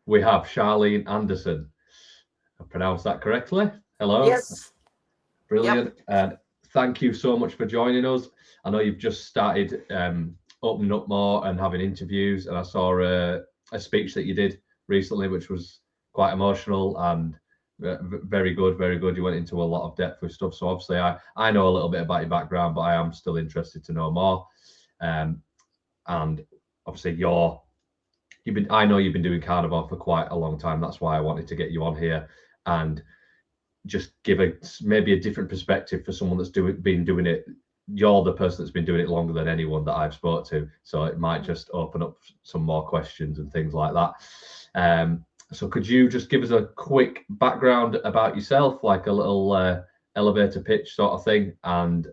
we have Charlene Andersen. I pronounced that correctly. Hello. Yes. Yep. Brilliant. And thank you so much for joining us. I know you've just started opening up more and having interviews, and I saw a speech that you did recently, which was quite emotional and very good, very good. You went into a lot of depth with stuff. So obviously, I know a little bit about your background, but I am still interested to know more. And obviously, I know you've been doing Carnivore for quite a long time. That's why I wanted to get you on here and just give maybe a different perspective for someone that's been doing it. You're the person that's been doing it longer than anyone that I've spoke to, so it might just open up some more questions and things like that. So could you just give us a quick background about yourself, like a little elevator pitch sort of thing, and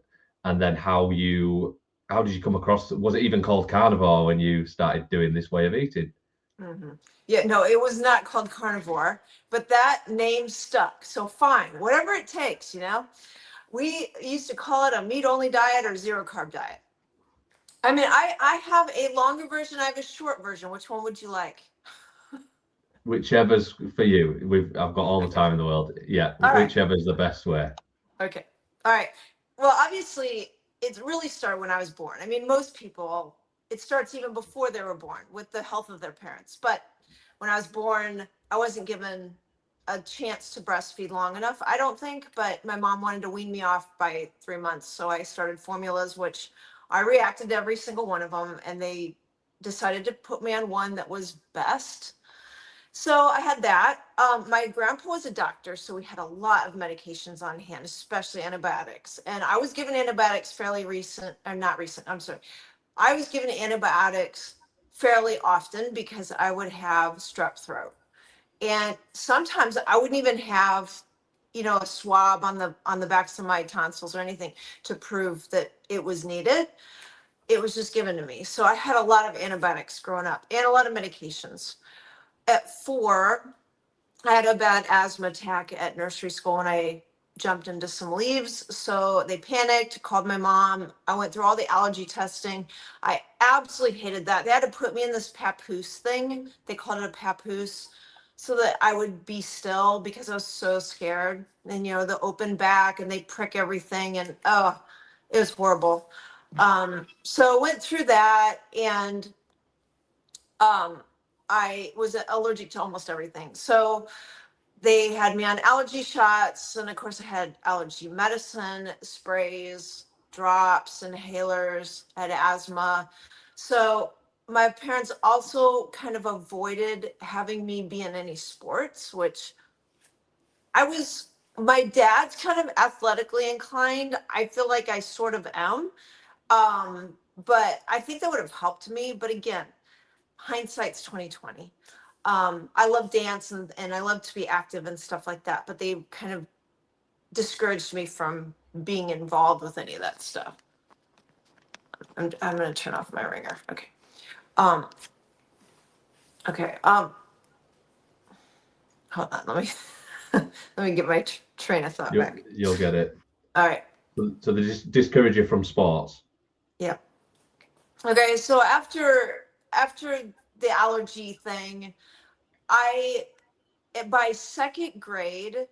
then how did you come across? Was it even called Carnivore when you started doing this way of eating? Mm-hmm. Yeah, no, it was not called Carnivore, but that name stuck. So fine, whatever it takes, We used to call it a meat-only diet or zero-carb diet. I mean, I have a longer version, I have a short version. Which one would you like? Whichever's for you. I've got all the time in the world. Yeah, All right. whichever's the best way. Okay. All right. Well, obviously, it really started when I was born. I mean, most people, it starts even before they were born with the health of their parents. But when I was born, I wasn't given a chance to breastfeed long enough, I don't think, but my mom wanted to wean me off by 3 months. So I started formulas, which I reacted to every single one of them, and they decided to put me on one that was best. So I had that. My grandpa was a doctor, so we had a lot of medications on hand, especially antibiotics. And I was given antibiotics fairly recent, or not recent, I'm sorry. I was given antibiotics fairly often because I would have strep throat. And sometimes I wouldn't even have, a swab on the backs of my tonsils or anything to prove that it was needed. It was just given to me. So I had a lot of antibiotics growing up and a lot of medications. At 4, I had a bad asthma attack at nursery school and I jumped into some leaves. So they panicked, called my mom. I went through all the allergy testing. I absolutely hated that. They had to put me in this papoose thing. They called it a papoose so that I would be still because I was so scared. And, the open back and they prick everything and, oh, it was horrible. So I went through that and, I was allergic to almost everything. So they had me on allergy shots. And of course, I had allergy medicine, sprays, drops, inhalers. I had asthma. So my parents also kind of avoided having me be in any sports, which my dad's kind of athletically inclined. I feel like I sort of am. But I think that would have helped me. But again, hindsight's 2020. I love dance and I love to be active and stuff like that, but they kind of discouraged me from being involved with any of that stuff. I'm going to turn off my ringer. Okay. Okay. Hold on. Let me let me get my train of thought back. You'll get it. All right. So they just discourage you from sports. Yeah. Okay. So after the allergy thing, by 2nd grade,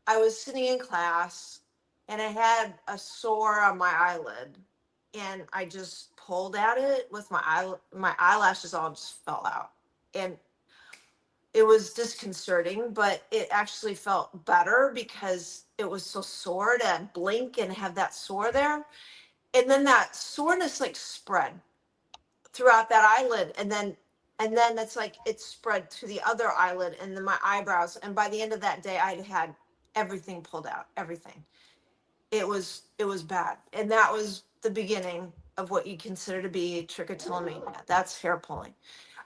I was sitting in class and I had a sore on my eyelid and I just pulled at it with my eyelashes all just fell out. And it was disconcerting, but it actually felt better because it was so sore to blink and have that sore there. And then that soreness spread throughout that eyelid. And then it's it spread to the other eyelid and then my eyebrows. And by the end of that day, I had everything pulled out, everything. It was bad. And that was the beginning of what you consider to be trichotillomania. That's hair pulling.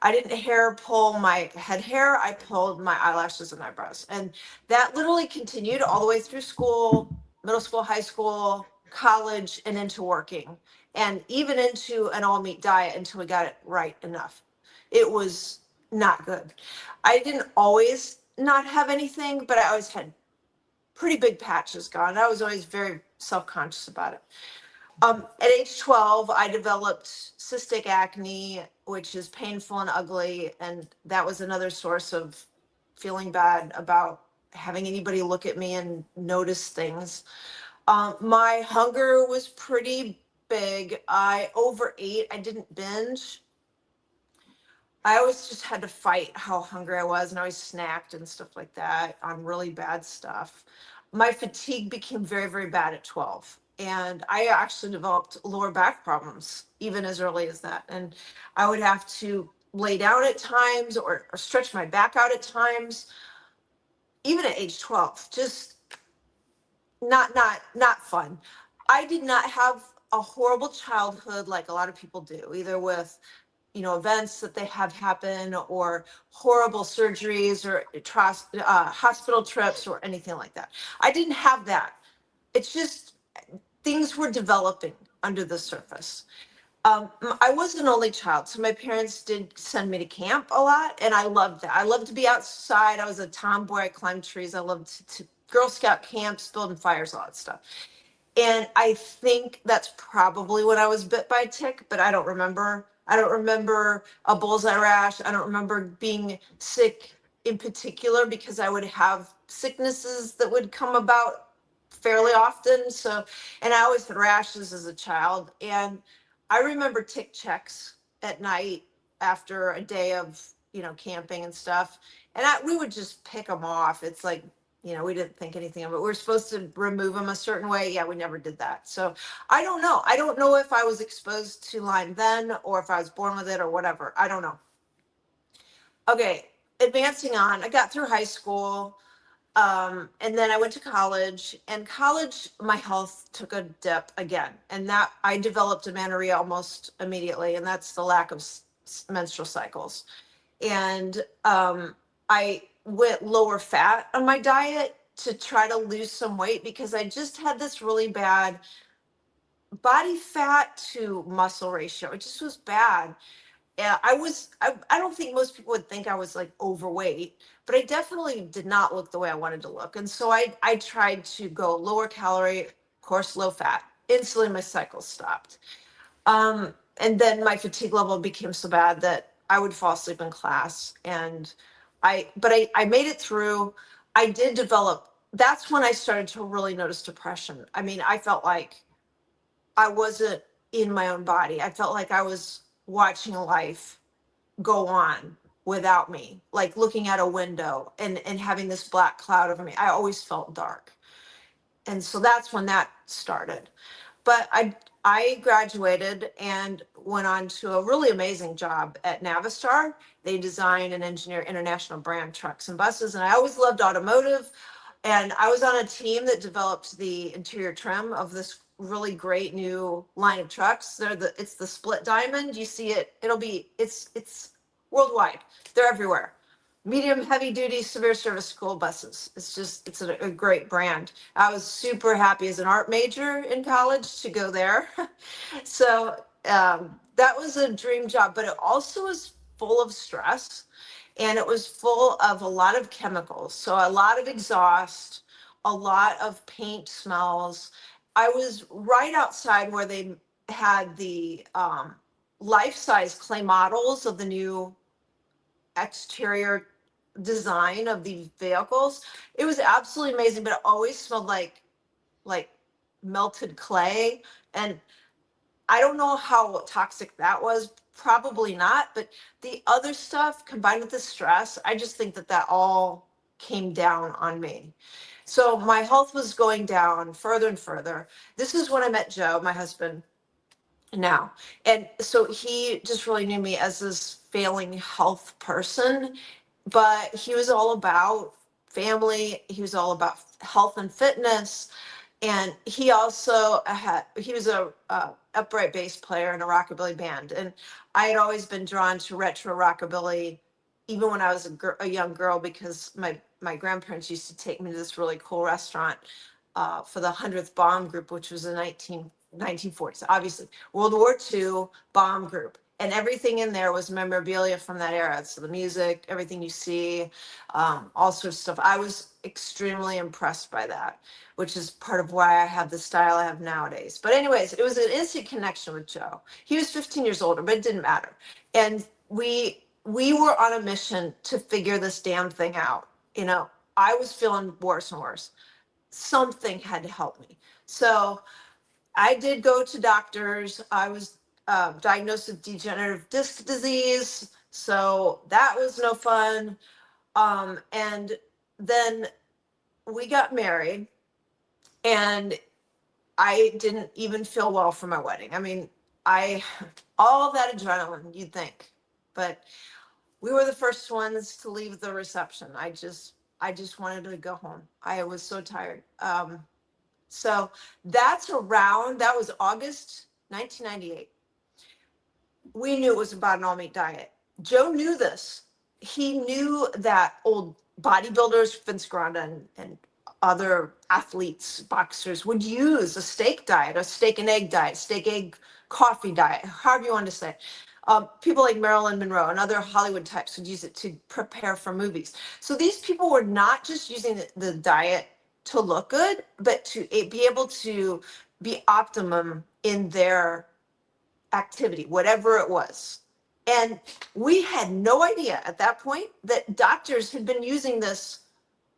I didn't hair pull my head hair. I pulled my eyelashes and eyebrows. And that literally continued all the way through school, middle school, high school, college, and into working. And even into an all meat diet until we got it right enough. It was not good. I didn't always not have anything, but I always had pretty big patches gone. I was always very self-conscious about it. At age 12, I developed cystic acne, which is painful and ugly. And that was another source of feeling bad about having anybody look at me and notice things. My hunger was pretty big. I overate. I didn't binge. I always just had to fight how hungry I was, and I always snacked and stuff like that on really bad stuff. My fatigue became very, very bad at 12. And I actually developed lower back problems even as early as that. And I would have to lay down at times or stretch my back out at times, even at age 12. Just not fun. I did not have a horrible childhood like a lot of people do, either with events that they have happen or horrible surgeries or hospital trips or anything like that. I didn't have that. It's just things were developing under the surface. I was an only child, so my parents did send me to camp a lot, and I loved that. I loved to be outside. I was a tomboy. I climbed trees. I loved to Girl Scout camps, building fires, all that stuff. And I think that's probably when I was bit by a tick, but I don't remember. I don't remember a bullseye rash. I don't remember being sick in particular because I would have sicknesses that would come about fairly often. So, and I always had rashes as a child. And I remember tick checks at night after a day of, camping and stuff. And we would just pick them off. It's like, we didn't think anything of it. We were supposed to remove them a certain way. Yeah, we never did that. So I don't know. I don't know if I was exposed to Lyme then or if I was born with it or whatever. I don't know. Okay, advancing on. I got through high school. And then I went to college. And college, my health took a dip again. And that I developed amenorrhea almost immediately. And that's the lack of menstrual cycles. And I went lower fat on my diet to try to lose some weight because I just had this really bad body fat to muscle ratio. It just was bad. Yeah, I don't think most people would think I was like overweight, but I definitely did not look the way I wanted to look. And so I tried to go lower calorie, of course, low fat. Instantly my cycle stopped. And then my fatigue level became so bad that I would fall asleep in class. And I made it through. I did develop, that's when I started to really notice depression. I mean, I felt like I wasn't in my own body. I felt like I was watching life go on without me, like looking at a window and having this black cloud over me. I always felt dark. And so that's when that started. But I graduated and went on to a really amazing job at Navistar. They design and engineer international brand trucks and buses. And I always loved automotive. And I was on a team that developed the interior trim of this really great new line of trucks. It's the split diamond. You see it, it's worldwide. They're everywhere. Medium, heavy duty, severe service school buses. It's a great brand. I was super happy as an art major in college to go there. So that was a dream job, but it also was full of stress and it was full of a lot of chemicals. So a lot of exhaust, a lot of paint smells. I was right outside where they had the life-size clay models of the new exterior design of these vehicles. It was absolutely amazing, but it always smelled like melted clay. And I don't know how toxic that was. Probably not. But the other stuff combined with the stress, I just think that all came down on me. So my health was going down further and further. This is when I met Joe, my husband now. And so he just really knew me as this failing health person, but he was all about family. He was all about health and fitness. And he also he was a upright bass player in a rockabilly band. And I had always been drawn to retro rockabilly, even when I was a young girl, because my grandparents used to take me to this really cool restaurant for the 100th Bomb Group, which was in 1940s. Obviously, World War II bomb group. And everything in there was memorabilia from that era. So the music, everything you see, all sorts of stuff. I was extremely impressed by that, which is part of why I have the style I have nowadays. But anyways, it was an instant connection with Joe. He was 15 years older, but it didn't matter. And we were on a mission to figure this damn thing out. You know, I was feeling worse and worse. Something had to help me. So I did go to doctors. I was diagnosed with degenerative disc disease. So that was no fun. And then we got married, and I didn't even feel well for my wedding. I mean, all that adrenaline, you'd think, but we were the first ones to leave the reception. I just wanted to go home. I was so tired. So that was August 1998. We knew it was about an all meat diet. Joe knew this. He knew that old bodybuilders, Vince Granda and other athletes, boxers, would use a steak diet, a steak and egg diet, steak, egg, coffee diet, however you want to say it. People like Marilyn Monroe and other Hollywood types would use it to prepare for movies. So these people were not just using the diet to look good, but to be able to be optimum in their activity, whatever it was. And we had no idea at that point that doctors had been using this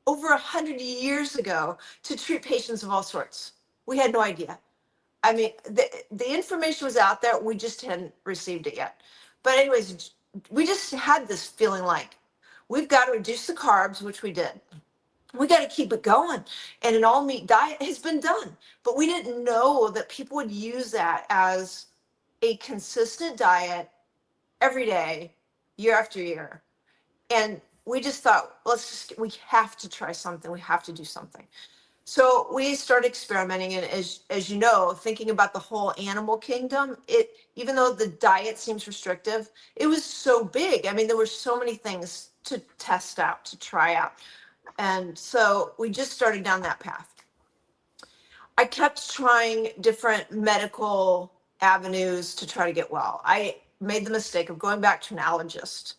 over 100 years ago to treat patients of all sorts. We had no idea. I mean, the information was out there. We just hadn't received it yet. But anyways, we just had this feeling like we've got to reduce the carbs, which we did. We got to keep it going. And an all meat diet has been done. But we didn't know that people would use that as a consistent diet every day, year after year. And we just thought, we have to try something. We have to do something. So we started experimenting, and as you know, thinking about the whole animal kingdom, even though the diet seems restrictive, it was so big. I mean, there were so many things to test out, to try out. And so we just started down that path. I kept trying different medical avenues to try to get well. I made the mistake of going back to an allergist.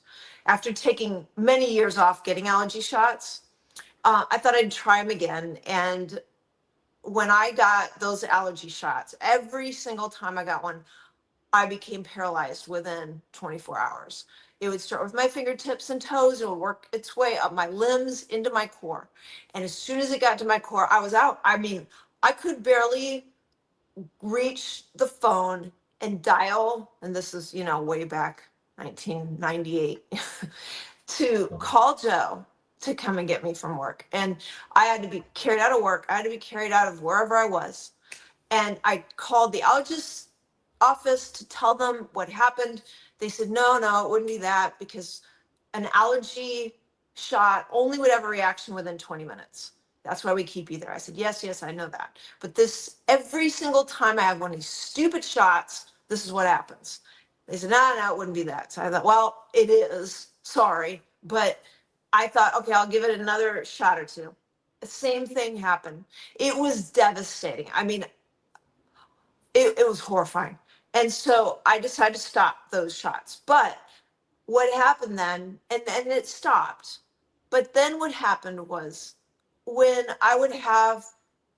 After taking many years off getting allergy shots, I thought I'd try them again. And when I got those allergy shots, every single time I got one, I became paralyzed within 24 hours. It would start with my fingertips and toes. It would work its way up my limbs into my core. And as soon as it got to my core, I was out. I mean, I could barely reach the phone and dial, and this is, way back 1998, to call Joe to come and get me from work. And I had to be carried out of work. I had to be carried out of wherever I was. And I called the allergist's office to tell them what happened. They said, no, it wouldn't be that, because an allergy shot only would have a reaction within 20 minutes. That's why we keep you there. I said, yes, I know that. But every single time I have one of these stupid shots, this is what happens. They said, no, it wouldn't be that. So I thought, well, it is. Sorry. But I thought, okay, I'll give it another shot or two. The same thing happened. It was devastating. I mean, it was horrifying. And so I decided to stop those shots. But what happened then, and it stopped, but then what happened was, when I would have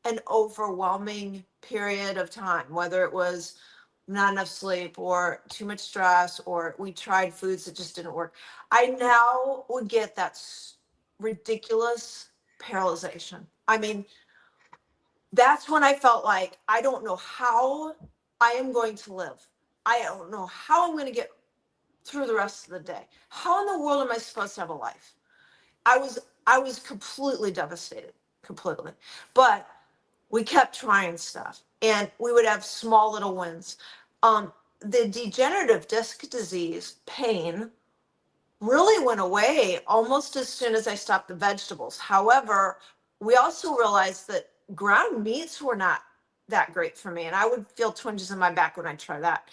an overwhelming period of time, whether it was not enough sleep or too much stress, or we tried foods that just didn't work, I now would get that ridiculous paralyzation. I mean, that's when I felt like, I don't know how I am going to live. I don't know how I'm going to get through the rest of the day. How in the world am I supposed to have a life? I was completely devastated, completely. But we kept trying stuff, and we would have small little wins. The degenerative disc disease pain really went away almost as soon as I stopped the vegetables. However, we also realized that ground meats were not that great for me, and I would feel twinges in my back when I tried that.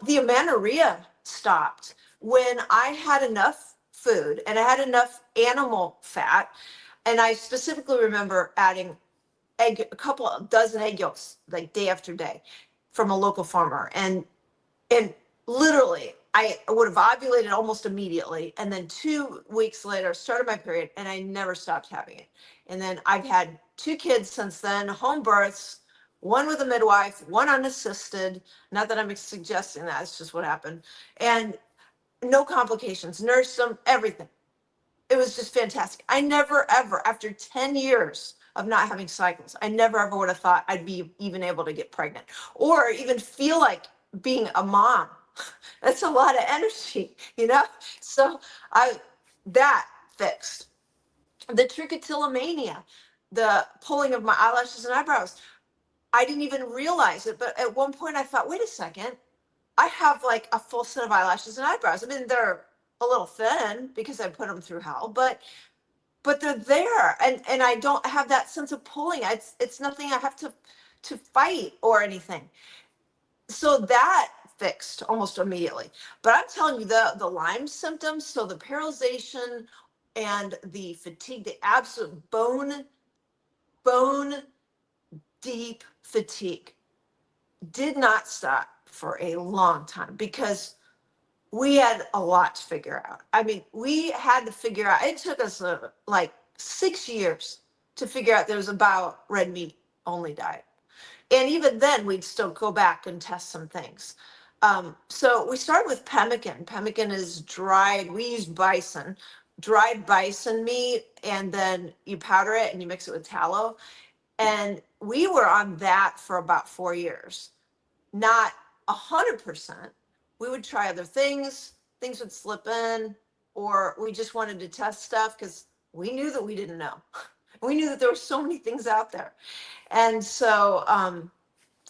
The amenorrhea stopped when I had enough food and I had enough animal fat. And I specifically remember adding a couple of dozen egg yolks, like day after day, from a local farmer. And literally, I would have ovulated almost immediately. And then 2 weeks later, started my period, and I never stopped having it. And then I've had 2 kids since then, home births, one with a midwife, one unassisted. Not that I'm suggesting that, it's just what happened. And no complications, nursed them, everything. It was just fantastic. I never, ever, after 10 years of not having cycles, I never, ever would have thought I'd be even able to get pregnant or even feel like being a mom. That's a lot of energy, you know? So that fixed. The trichotillomania, the pulling of my eyelashes and eyebrows, I didn't even realize it. But at one point I thought, wait a second, I have like a full set of eyelashes and eyebrows. I mean, they're a little thin because I put them through hell, but they're there, and I don't have that sense of pulling. It's nothing I have to fight or anything. So that fixed almost immediately. But I'm telling you, the Lyme symptoms, so the paralyzation and the fatigue, the absolute bone deep fatigue did not stop for a long time because we had a lot to figure out. I mean, we had to figure out, it took us like 6 years to figure out there was about red meat only diet. And even then, we'd still go back and test some things. So we started with pemmican. Pemmican is dried, we use bison, dried bison meat, and then you powder it and you mix it with tallow. And we were on that for about 4 years. Not 100%. We would try other things, things would slip in, or we just wanted to test stuff because we knew that we didn't know. We knew that there were so many things out there. And so,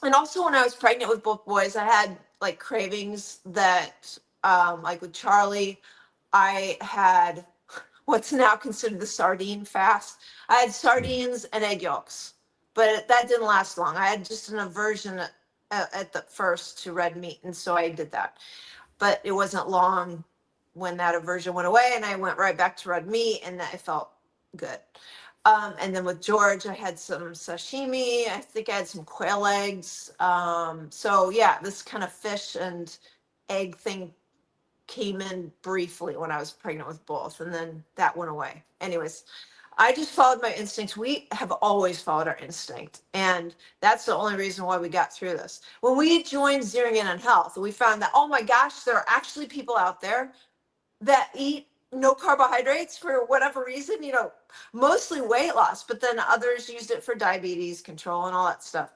and also when I was pregnant with both boys, I had like cravings that, like with Charlie, I had what's now considered the sardine fast. I had sardines and egg yolks, but that didn't last long. I had just an aversion at the first to red meat, and so I did that. But it wasn't long when that aversion went away, and I went right back to red meat, and I felt good. And then with George, I had some sashimi. I think I had some quail eggs. So yeah, this kind of fish and egg thing came in briefly when I was pregnant with both, and then that went away. Anyways, I just followed my instincts. We have always followed our instinct, and that's the only reason why we got through this. When we joined Zeroing In on Health, we found that, oh my gosh, there are actually people out there that eat no carbohydrates for whatever reason, you know, mostly weight loss, but then others used it for diabetes control and all that stuff.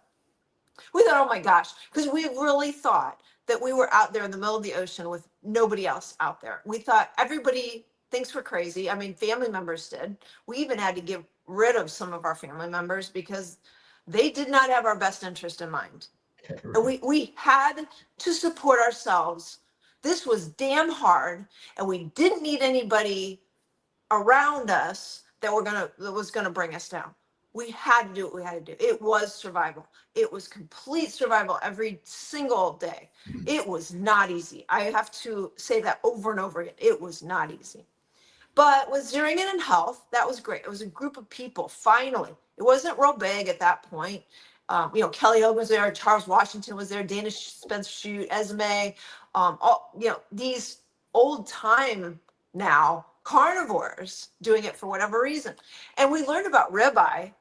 We thought, oh my gosh, because we really thought that we were out there in the middle of the ocean with nobody else out there. We thought everybody thinks we're crazy. I mean, family members did. We even had to get rid of some of our family members because they did not have our best interest in mind. And we had to support ourselves. This was damn hard, and we didn't need anybody around us that was gonna bring us down. We had to do what we had to do. It was survival. It was complete survival every single day. It was not easy. I have to say that over and over again. It was not easy. But with Zeroing In on Health, that was great. It was a group of people, finally. It wasn't real big at that point. You know, Kelly Hogan was there, Charles Washington was there, Dana Spencer Shute, Esme, all, you know, these old time now carnivores doing it for whatever reason. And we learned about ribeye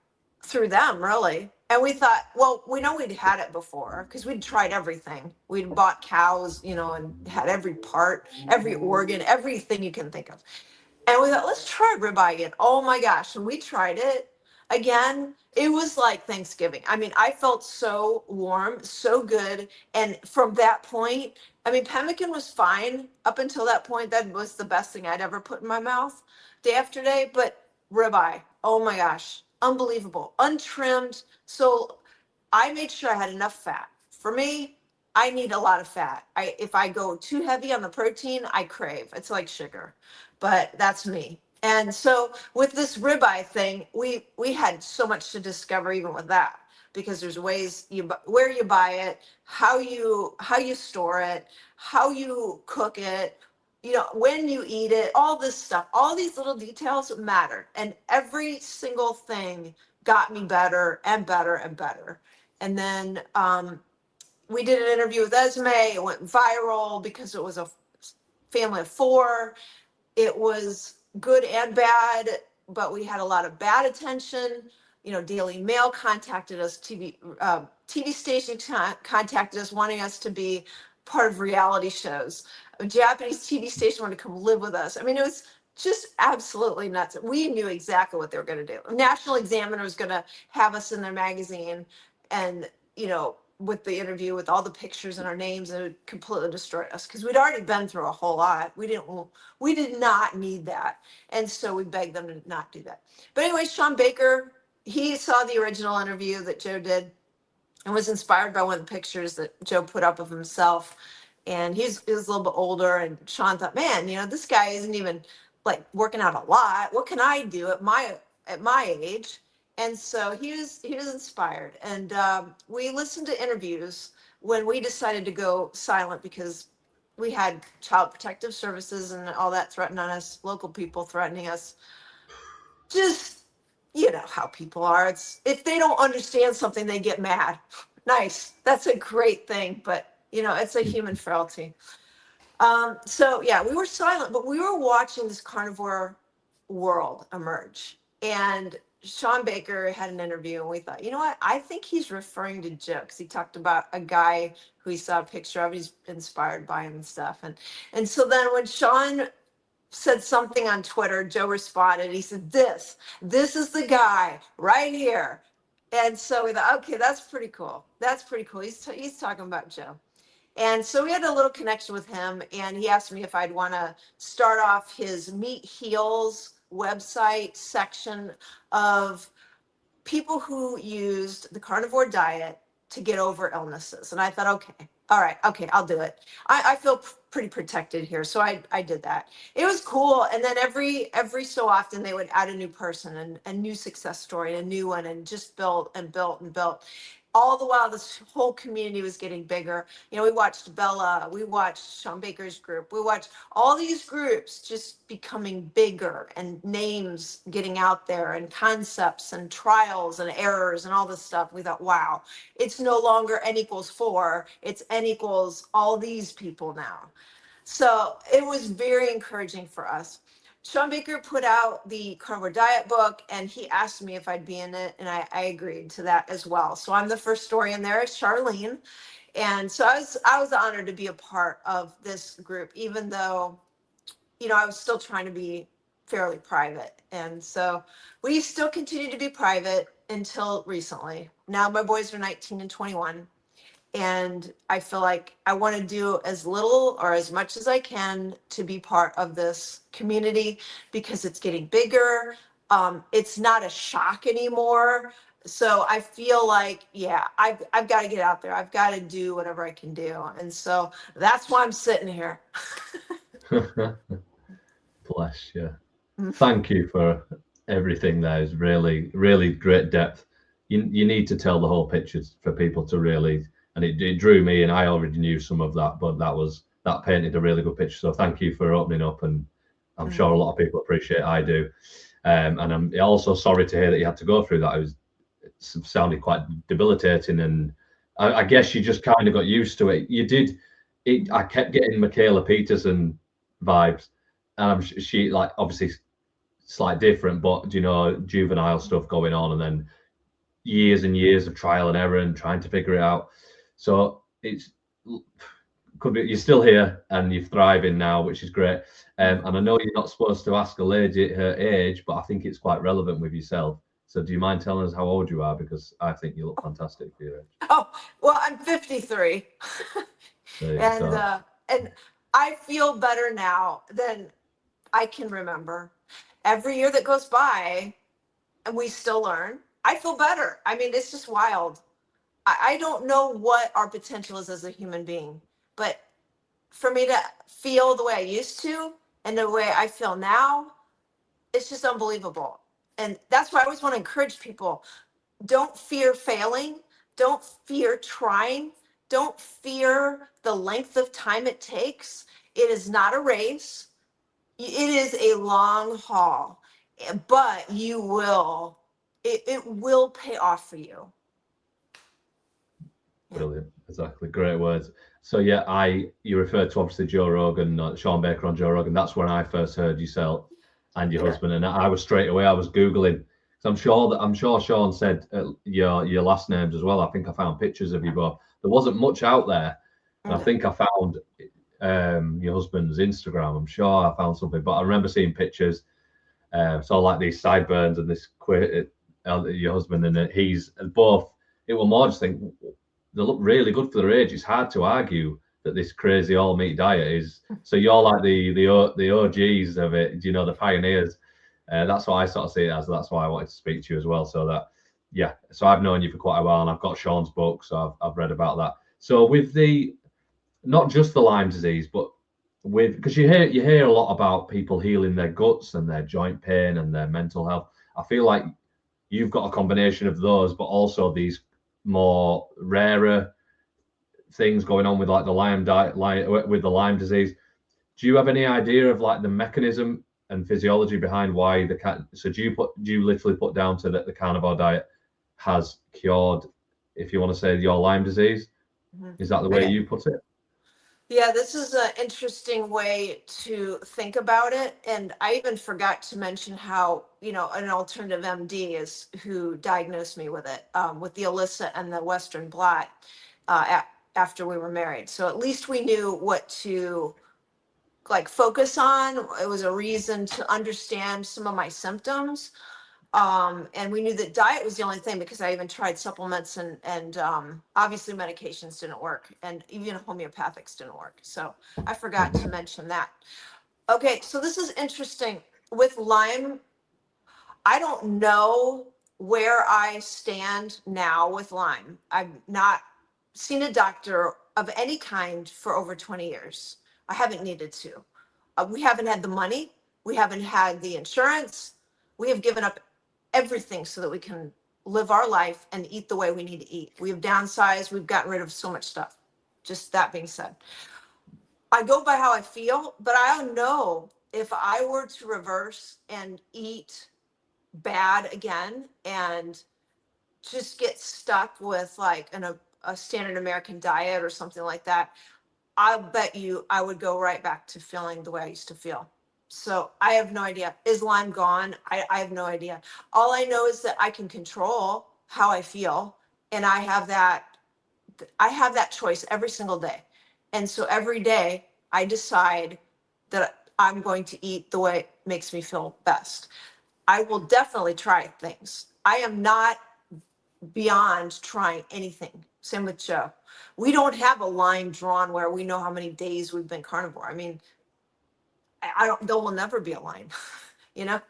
through them, really. And we thought, well, we know we'd had it before because we'd tried everything. We'd bought cows, you know, and had every part, every organ, everything you can think of. And we thought, let's try ribeye again. Oh my gosh. And we tried it again. It was like Thanksgiving. I mean, I felt so warm, so good. And from that point, I mean, pemmican was fine up until that point. That was the best thing I'd ever put in my mouth day after day. But ribeye, oh my gosh, unbelievable, untrimmed. So I made sure I had enough fat. For me, I need a lot of fat. If I go too heavy on the protein, I crave. It's like sugar, but that's me. And so with this ribeye thing, we had so much to discover even with that, because there's ways where you buy it, how you store it, how you cook it, you know, when you eat it, all this stuff, all these little details matter. And every single thing got me better and better and better. And then we did an interview with Esme. It went viral because it was a family of 4. It was good and bad, but we had a lot of bad attention. You know, Daily Mail contacted us, TV station contacted us, wanting us to be part of reality shows. A Japanese TV station wanted to come live with us. I mean, it was just absolutely nuts. We knew exactly what they were going to do. National Examiner was going to have us in their magazine, and you know, with the interview, with all the pictures and our names, and it would completely destroy us because we'd already been through a whole lot. We did not need that, and so we begged them to not do that. But anyway, Sean Baker, he saw the original interview that Joe did and was inspired by one of the pictures that Joe put up of himself. And he was a little bit older, and Sean thought, man, you know, this guy isn't even like working out a lot. What can I do at my age? And so he was inspired. And we listened to interviews when we decided to go silent because we had Child Protective Services and all that threatening on us, local people threatening us. Just, you know how people are. It's if they don't understand something, they get mad. Nice. That's a great thing, but you know, it's a human frailty. So yeah, we were silent, but we were watching this carnivore world emerge. And Sean Baker had an interview, and we thought, you know what? I think he's referring to Joe because he talked about a guy who he saw a picture of. He's inspired by him and stuff. And so then when Sean said something on Twitter, Joe responded. He said, "This is the guy right here." And so we thought, okay, that's pretty cool. That's pretty cool. He's talking about Joe. And so we had a little connection with him, and he asked me if I'd want to start off his Meat Heals website section of people who used the carnivore diet to get over illnesses. And I thought, okay, all right, okay, I'll do it. I feel pretty protected here, so I did that. It was cool. And then every so often they would add a new person and a new success story, and a new one, and just built and built and built. All the while, this whole community was getting bigger. You know, we watched Bella, we watched Sean Baker's group, we watched all these groups just becoming bigger, and names getting out there, and concepts and trials and errors and all this stuff. We thought, wow, it's no longer N equals 4, it's N equals all these people now. So it was very encouraging for us. Sean Baker put out the Carnivore Diet book, and he asked me if I'd be in it, and I agreed to that as well. So I'm the first story in there, Charlene. And so I was honored to be a part of this group, even though, you know, I was still trying to be fairly private. And so we still continue to be private until recently. Now my boys are 19 and 21. And I feel like I want to do as little or as much as I can to be part of this community because it's getting bigger. It's not a shock anymore. So I feel like, yeah, I've got to get out there. I've got to do whatever I can do. And so that's why I'm sitting here. Bless you. Thank you for everything. There is really, really great depth. You need to tell the whole picture for people to really, and it drew me, and I already knew some of that, but that painted a really good picture. So thank you for opening up, and I'm sure a lot of people appreciate it. I do. And I'm also sorry to hear that you had to go through that. It sounded quite debilitating, and I guess you just kind of got used to it. You did. I kept getting Michaela Peterson vibes, and she like obviously slight different, but you know, juvenile stuff going on, and then years and years of trial and error and trying to figure it out. So it's could be you're still here and you're thriving now, which is great. And I know you're not supposed to ask a lady her age, but I think it's quite relevant with yourself. So do you mind telling us how old you are? Because I think you look fantastic for your age. Oh, well, I'm 53. And I feel better now than I can remember. Every year that goes by and we still learn, I feel better. I mean, it's just wild. I don't know what our potential is as a human being, but for me to feel the way I used to and the way I feel now, it's just unbelievable. And that's why I always want to encourage people. Don't fear failing. Don't fear trying. Don't fear the length of time it takes. It is not a race. It is a long haul, but it will pay off for you. Brilliant. Exactly. Great words. So yeah, you referred to obviously Joe Rogan, Sean Baker on Joe Rogan. That's when I first heard yourself and your Yeah. husband, and I was straight away. I was googling. So I'm sure Sean said your last names as well. I think I found pictures of you both. There wasn't much out there, and I Okay. think I found your husband's Instagram. I'm sure I found something, but I remember seeing pictures. So like these sideburns and this your husband and he's both. It will more just think they look really good for their age. It's hard to argue that this crazy all meat diet is. So you're like the OGs of it, you know, the pioneers. That's what I sort of see it as. That's why I wanted to speak to you as well. So that, yeah. So I've known you for quite a while, and I've got Sean's book, so I've read about that. So with the not just the Lyme disease, but with because you hear a lot about people healing their guts and their joint pain and their mental health. I feel like you've got a combination of those, but also these more rarer things going on with like the Lyme diet, with the Lyme disease. Do you have any idea of like the mechanism and physiology behind why the cat? So do you literally put down to that the carnivore diet has cured, if you want to say, your Lyme disease? Mhm. Is that the way Okay. you put it? Yeah, this is an interesting way to think about it. And I even forgot to mention how, an alternative MD is who diagnosed me with it, with the Alyssa and the Western blot after we were married. So at least we knew what to like focus on. It was a reason to understand some of my symptoms. And we knew that diet was the only thing because I even tried supplements and obviously medications didn't work and even homeopathics didn't work. So I forgot to mention that. Okay, so this is interesting. With Lyme, I don't know where I stand now with Lyme. I've not seen a doctor of any kind for over 20 years. I haven't needed to. We haven't had the money. We haven't had the insurance. We have given up everything so that we can live our life and eat the way we need to eat. We have downsized. We've gotten rid of so much stuff. Just that being said, I go by how I feel, but I don't know if I were to reverse and eat bad again and just get stuck with like a standard American diet or something like that, I'll bet you I would go right back to feeling the way I used to feel. So I have no idea. Is Lyme gone? I have no idea. All I know is that I can control how I feel, and I have that choice every single day. And so every day I decide that I'm going to eat the way it makes me feel best. I will definitely try things. I am not beyond trying anything. Same with Joe. We don't have a line drawn where we know how many days we've been carnivore. I mean, I don't. There will never be a line. You know.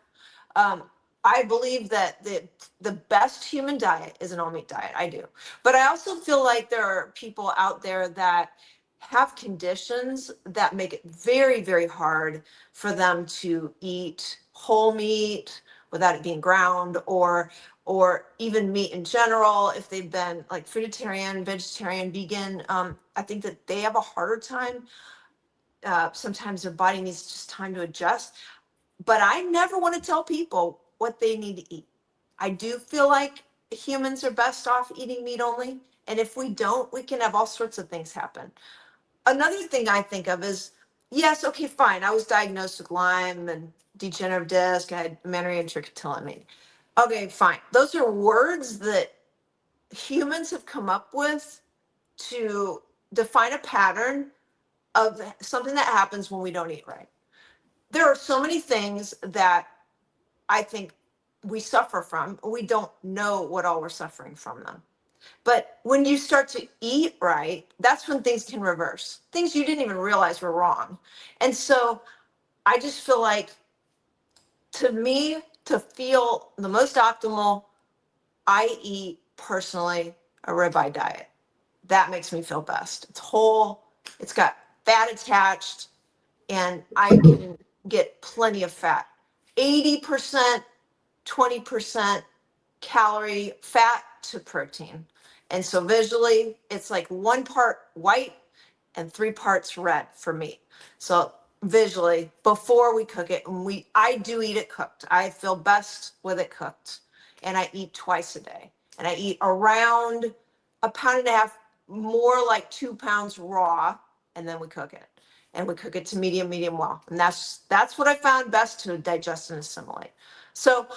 Um, I believe that the best human diet is an all meat diet. I do, but I also feel like there are people out there that have conditions that make it very, very hard for them to eat whole meat without it being ground, or even meat in general. If they've been like fruitarian, vegetarian, vegan, I think that they have a harder time. Sometimes their body needs just time to adjust, but I never want to tell people what they need to eat. I do feel like humans are best off eating meat only. And if we don't, we can have all sorts of things happen. Another thing I think of is, yes, okay, fine. I was diagnosed with Lyme and degenerative disc. I had amenorrhea and trichotillomania. Okay, fine. Those are words that humans have come up with to define a pattern of something that happens when we don't eat right. There are so many things that I think we suffer from. We don't know what all we're suffering from them. But when you start to eat right, that's when things can reverse. Things you didn't even realize were wrong. And so I just feel like, to me, to feel the most optimal, I eat personally a ribeye diet. That makes me feel best. It's whole, it's got fat attached, and I can get plenty of fat. 80%, 20% calorie fat to protein. And so visually, it's like 1 part white and 3 parts red for me. So visually, before we cook it, and I do eat it cooked. I feel best with it cooked. And I eat twice a day. And I eat around a pound and a half more like 2 pounds raw, and then we cook it. And we cook it to medium well. And that's what I found best to digest and assimilate. So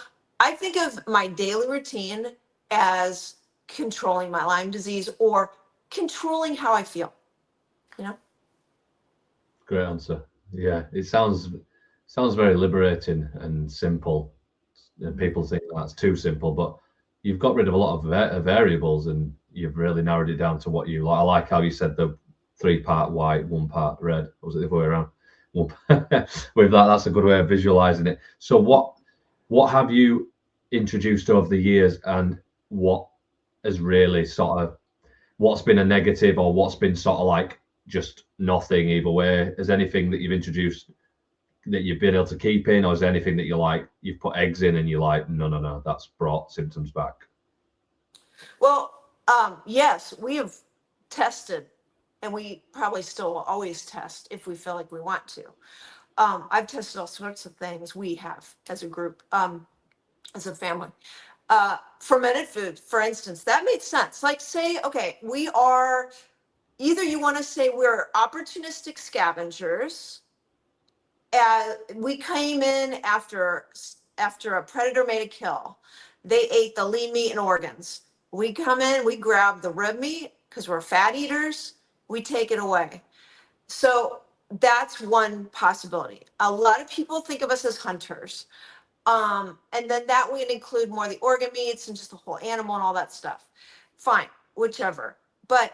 I think of my daily routine as controlling my Lyme disease or controlling how I feel, you know? Great answer. Yeah, it sounds very liberating and simple. And people think that's too simple, but you've got rid of a lot of variables, and you've really narrowed it down to what you like. I like how you said the 3-part white, 1-part red. Or was it the other way around? With that, that's a good way of visualizing it. So what have you introduced over the years, and what has really sort of, what's been a negative, or what's been sort of like just nothing either way? Is anything that you've introduced that you've been able to keep in, or is there anything that you're like, you've put eggs in and you're like, no, that's brought symptoms back? Well, yes, we have tested, and we probably still will always test if we feel like we want to. I've tested all sorts of things. We have as a group, as a family. Fermented food, for instance, that made sense. Like, say, okay, we are either, you want to say we're opportunistic scavengers. We came in after a predator made a kill. They ate the lean meat and organs. We come in, we grab the rib meat because we're fat eaters. We take it away. So that's one possibility. A lot of people think of us as hunters. And then that would include more the organ meats and just the whole animal and all that stuff. Fine, whichever. But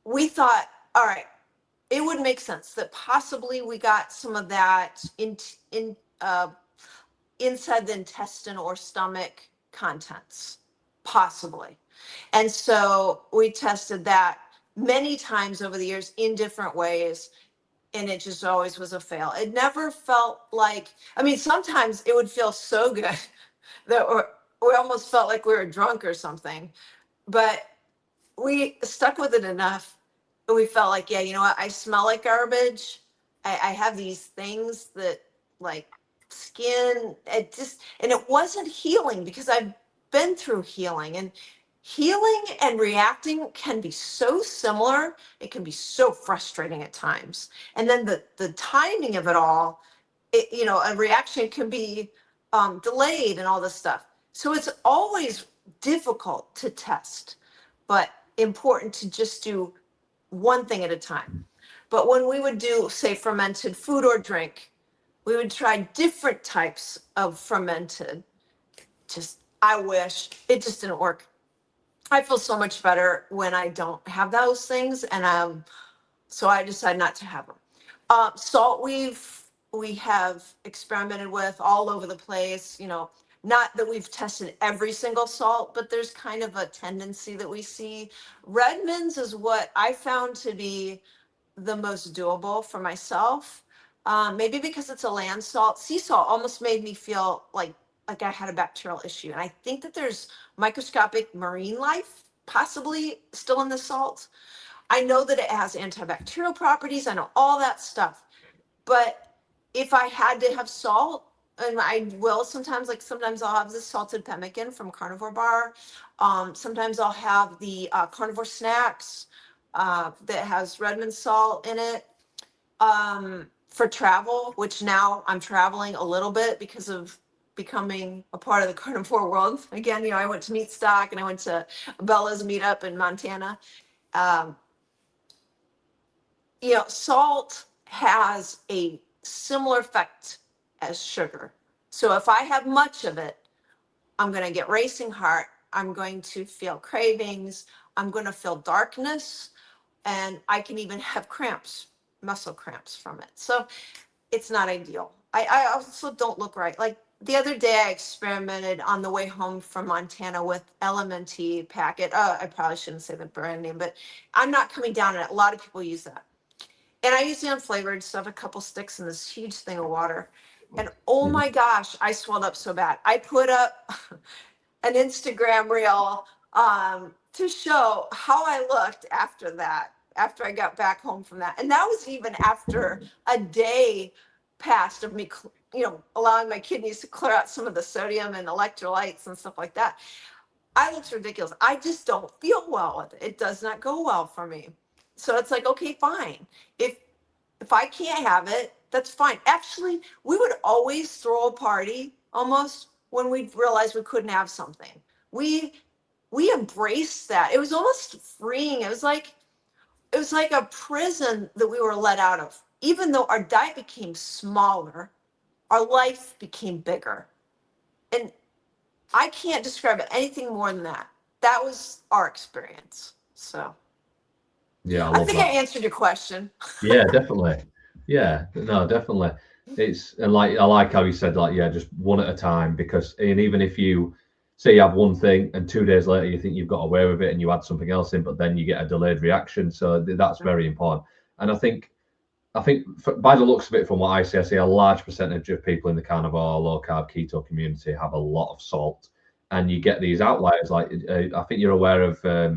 we thought, all right, it would make sense that possibly we got some of that inside the intestine or stomach contents, possibly. And so we tested that many times over the years in different ways, and it just always was a fail. It never felt like, I mean, sometimes it would feel so good that we almost felt like we were drunk or something, but we stuck with it enough. We felt like, yeah, you know what? I smell like garbage. I have these things that, like, skin, and it wasn't healing because I've been through healing, and healing and reacting can be so similar. It can be so frustrating at times. And then the timing of it all, a reaction can be delayed and all this stuff. So it's always difficult to test, but important to just do one thing at a time. But when we would do, say, fermented food or drink, we would try different types of fermented. I wish it just didn't work. I feel so much better when I don't have those things, and so I decided not to have them. Salt we have experimented with all over the place. Not that we've tested every single salt, but there's kind of a tendency that we see. Redmond's is what I found to be the most doable for myself. Maybe because it's a land salt. Sea salt almost made me feel like I had a bacterial issue. And I think that there's microscopic marine life possibly still in the salt. I know that it has antibacterial properties. I know all that stuff. But if I had to have salt, and I will sometimes I'll have the salted pemmican from Carnivore Bar. Sometimes I'll have the Carnivore snacks that has Redmond salt in it. For travel, which now I'm traveling a little bit because of becoming a part of the carnivore world. Again, I went to Meat Stock and I went to Bella's meetup in Montana. Salt has a similar effect as sugar. So if I have much of it, I'm going to get racing heart. I'm going to feel cravings. I'm going to feel darkness. And I can even have cramps, muscle cramps from it. So it's not ideal. I also don't look right. Like the other day I experimented on the way home from Montana with LMNT packet. I probably shouldn't say the brand name, but I'm not coming down on it. A lot of people use that. And I use the unflavored stuff, a couple sticks in this huge thing of water. And oh my gosh, I swelled up so bad. I put up an Instagram reel to show how I looked after that, after I got back home from that. And that was even after a day passed of me, allowing my kidneys to clear out some of the sodium and electrolytes and stuff like that. I looks ridiculous. I just don't feel well with it. It does not go well for me. So it's like, okay, fine. If I can't have it, that's fine. Actually, we would always throw a party almost when we realized we couldn't have something. We we embraced that. It was almost freeing. It was like a prison that we were let out of. Even though our diet became smaller, our life became bigger. And I can't describe it anything more than that. That was our experience. So Yeah, I I love think I that. answered your question. Yeah, definitely. Yeah, no, definitely. It's and like I like how you said like yeah, just one at a time because and even if you say you have one thing and 2 days later you think you've got away with it and you add something else in, but then you get a delayed reaction. So that's very important. And I think by the looks of it, from what I see a large percentage of people in the carnivore, low carb, keto community have a lot of salt, and you get these outliers. Like I think you're aware of a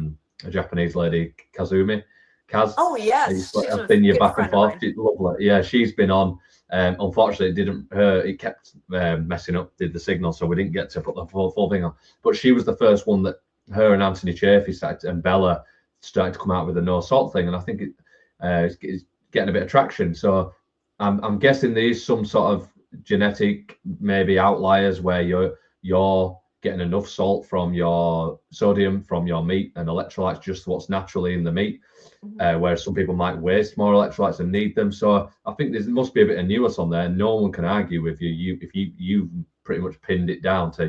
Japanese lady, Kazumi, Kaz. Oh yes, she's I've a been you good back and friend of forth. mine. She's lovely. Yeah, she's been on. Unfortunately, it didn't. It kept messing up. Did the signal, so we didn't get to put the full thing on. But she was the first one that her and Anthony Chaffee started, and Bella started to come out with the no salt thing, and I think it's getting a bit of traction. So I'm guessing there is some sort of genetic maybe outliers where you're getting enough salt from your sodium from your meat and electrolytes, just what's naturally in the meat. Mhm. Whereas some people might waste more electrolytes and need them. So I think there must be a bit of nuance on there. No one can argue with you. If you've pretty much pinned it down to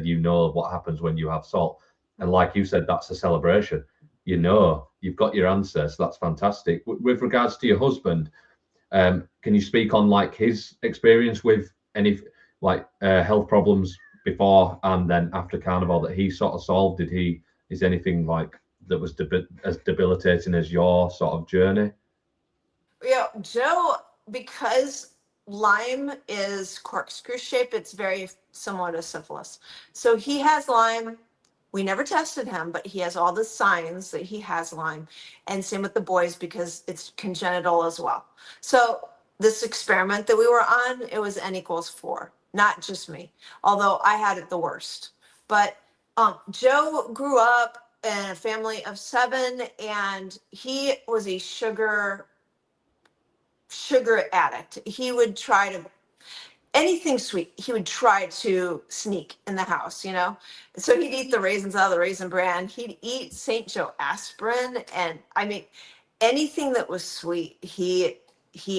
what happens when you have salt, and like you said, that's a celebration. You've got your answer, so that's fantastic. With regards to your husband, can you speak on like his experience with any like health problems before and then after carnival that he sort of solved? Is anything like that was as debilitating as your sort of journey? Yeah, Joe, because Lyme is corkscrew shape, it's very similar to syphilis. So he has Lyme. We never tested him, but he has all the signs that he has Lyme. And same with the boys because it's congenital as well. So this experiment that we were on, it was N equals 4, not just me, although I had it the worst. But Joe grew up in a family of 7, and he was a sugar addict. He would try to anything sweet. He would try to sneak in the house, you know. So he'd eat the raisins out of the Raisin Bran. He'd eat St. Joe aspirin, and I mean, anything that was sweet, he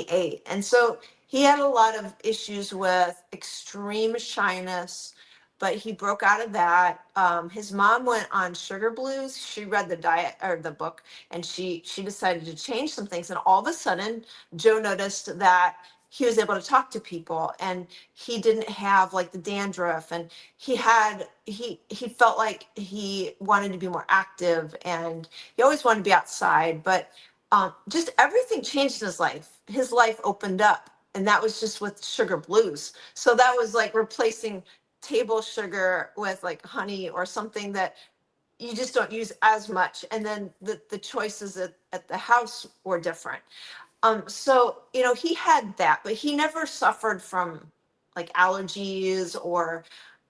ate. And so he had a lot of issues with extreme shyness, but he broke out of that. His mom went on sugar blues. She read the diet or the book, and she decided to change some things. And all of a sudden, Joe noticed that he was able to talk to people, and he didn't have like the dandruff, and he felt like he wanted to be more active, and he always wanted to be outside. But just everything changed in his life. His life opened up, and that was just with sugar blues. So that was like replacing table sugar with like honey or something that you just don't use as much. And then the choices at the house were different. So he had that, but he never suffered from like allergies or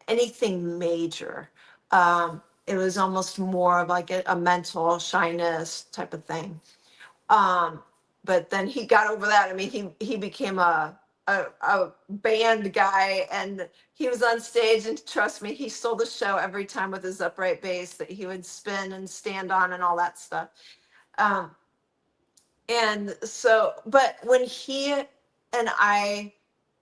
anything major. It was almost more of like a mental shyness type of thing. Um, but then he got over that. I mean, he became a band guy, and he was on stage, and trust me, he stole the show every time with his upright bass that he would spin and stand on and all that stuff. Um, and so, but when he and I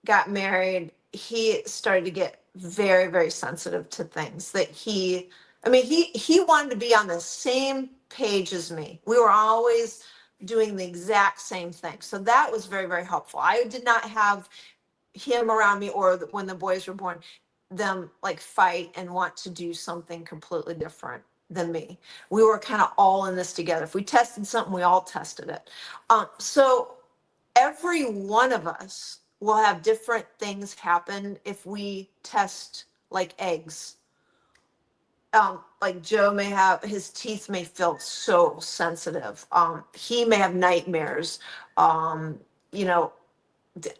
got married, he started to get very, very sensitive to things that I mean, he wanted to be on the same page as me. We were always doing the exact same thing. So that was very, very helpful. I did not have him around me, or when the boys were born, them like fight and want to do something completely different than me. We were kind of all in this together. If we tested something, we all tested it. So every one of us will have different things happen if we test like eggs. Like Joe may have, his teeth may feel so sensitive. He may have nightmares. Um, you know,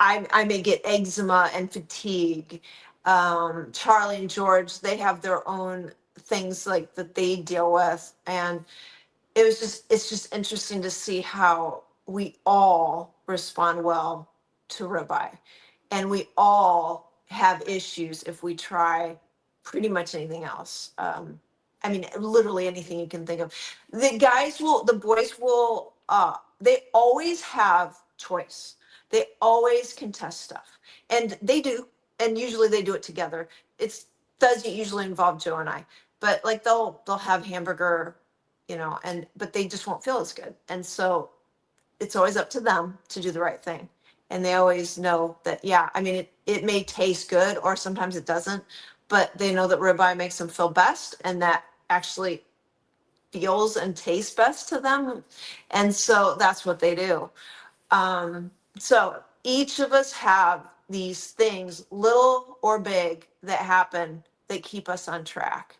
I may get eczema and fatigue. Charlie and George, they have their own things like that they deal with. And it's just interesting to see how we all respond well to ribeye. And we all have issues if we try pretty much anything else. I mean, literally anything you can think of. The boys will, they always have choice. They always can test stuff. And they do. And usually they do it together. It does usually involve Joe and I. But like they'll have hamburger, but they just won't feel as good. And so it's always up to them to do the right thing. And they always know that, yeah, I mean, it may taste good or sometimes it doesn't, but they know that ribeye makes them feel best and that actually feels and tastes best to them. And so that's what they do. So each of us have these things, little or big, that happen that keep us on track.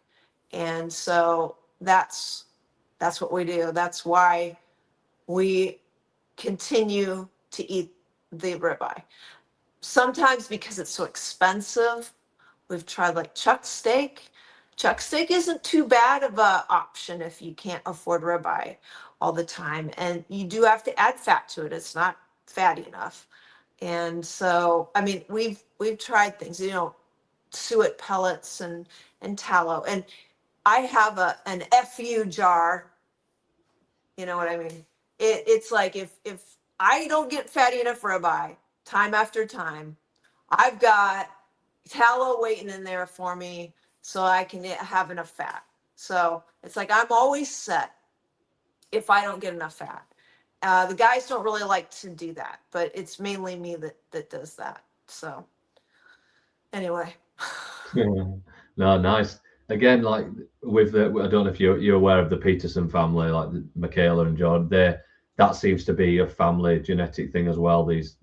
And so that's what we do. That's why we continue to eat the ribeye. Sometimes because it's so expensive, we've tried like chuck steak. Chuck steak isn't too bad of a option if you can't afford ribeye all the time. And you do have to add fat to it. It's not fatty enough. And so, I mean, we've tried things, suet pellets and tallow. And I have an FU jar. You know what I mean? It's like if I don't get fatty enough ribeye time after time, I've got tallow waiting in there for me so I can have enough fat. So it's like I'm always set if I don't get enough fat. The guys don't really like to do that, but it's mainly me that does that. So anyway. No, nice. Again, like with I don't know if you're aware of the Peterson family, like Michaela and John. That seems to be a family genetic thing as well. These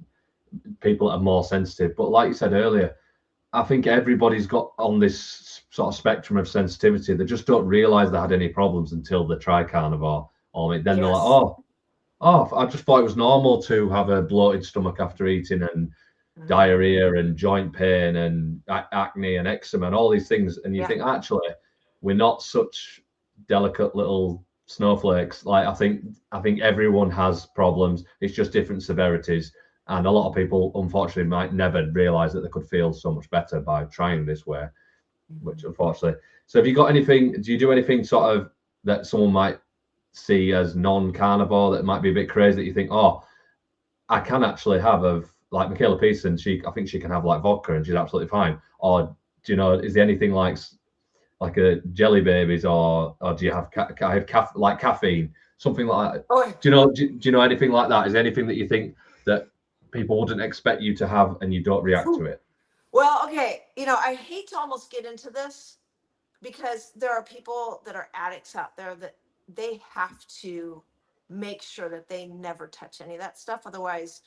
people are more sensitive, but like you said earlier, I think everybody's got on this sort of spectrum of sensitivity. They just don't realize they had any problems until they try carnivore. Or then they're like, Yes. oh, I just thought it was normal to have a bloated stomach after eating and diarrhea and joint pain and acne and eczema and all these things. And you think, actually, we're not such delicate little snowflakes. Like I think everyone has problems. It's just different severities. And a lot of people, unfortunately, might never realize that they could feel so much better by trying this way, which unfortunately. So have you got anything, do you do anything sort of that someone might see as non-carnivore that might be a bit crazy that you think, oh, I can actually have like Michaela Peterson, I think she can have like vodka and she's absolutely fine. Or do is there anything like a jelly babies or do you have like caffeine, something like that? Oh, Do you know anything like that? Is there anything that you think that people wouldn't expect you to have and you don't react to it? well, okay. I hate to almost get into this because there are people that are addicts out there that they have to make sure that they never touch any of that stuff. Otherwise,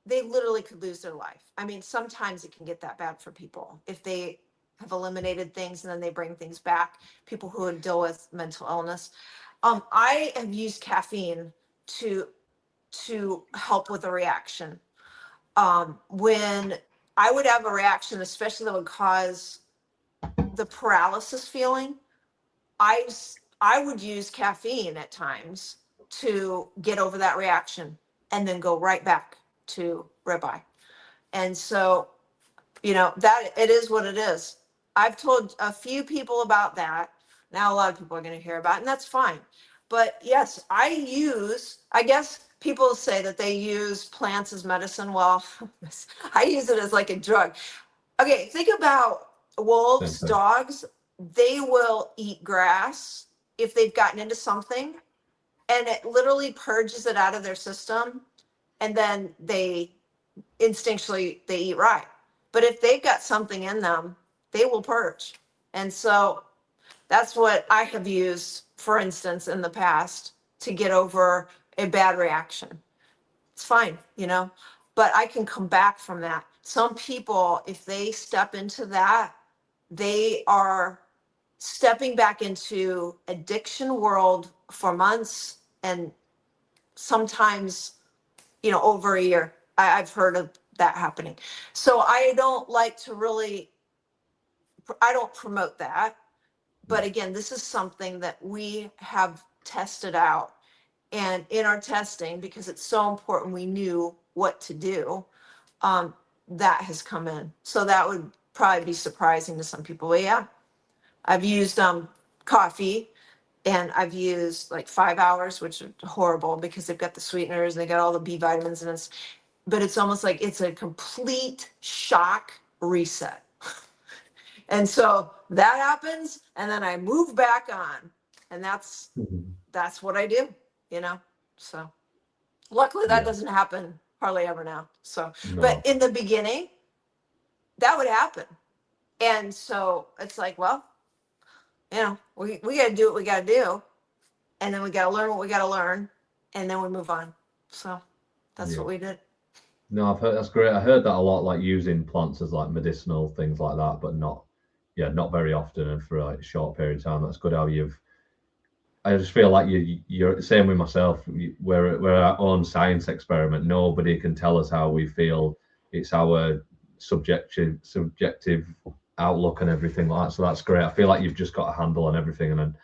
they literally could lose their life. I mean, sometimes it can get that bad for people if they have eliminated things and then they bring things back. People who deal with mental illness. I have used caffeine to help with a reaction. When I would have a reaction, especially that would cause the paralysis feeling, I would use caffeine at times to get over that reaction and then go right back to ribeye. And so, that it is what it is. I've told a few people about that. Now a lot of people are going to hear about it, and that's fine. But yes, I guess people say that they use plants as medicine. Well, I use it as like a drug. Okay, think about wolves, dogs. They will eat grass if they've gotten into something, and it literally purges it out of their system, and then they instinctually they eat right. But if they've got something in them, they will purge. And so that's what I have used, for instance, in the past to get over a bad reaction. It's fine, but I can come back from that. Some people, if they step into that, they are stepping back into addiction world for months and sometimes, over a year. I've heard of that happening. So I don't promote that But again, this is something that we have tested out. And in our testing, because it's so important, we knew what to do. That has come in. So that would probably be surprising to some people. But yeah, I've used coffee, and I've used like 5 hours, which is horrible because they've got the sweeteners and they got all the B vitamins, and but it's almost like it's a complete shock reset. And so that happens, and then I move back on, and that's what I do, you know. So luckily that doesn't happen hardly ever now. So, but in the beginning, that would happen. And so it's like, well, you know, we got to do what we got to do, and then we got to learn what we got to learn, and then we move on. So that's what we did. No, I've heard that's great. I heard that a lot, like using plants as like medicinal things like that, but not very often and for like a short period of time. That's good how I just feel like you're the same with myself. We're our own science experiment. Nobody can tell us how we feel. It's our subjective outlook and everything like that. So that's great. I feel like you've just got a handle on everything, and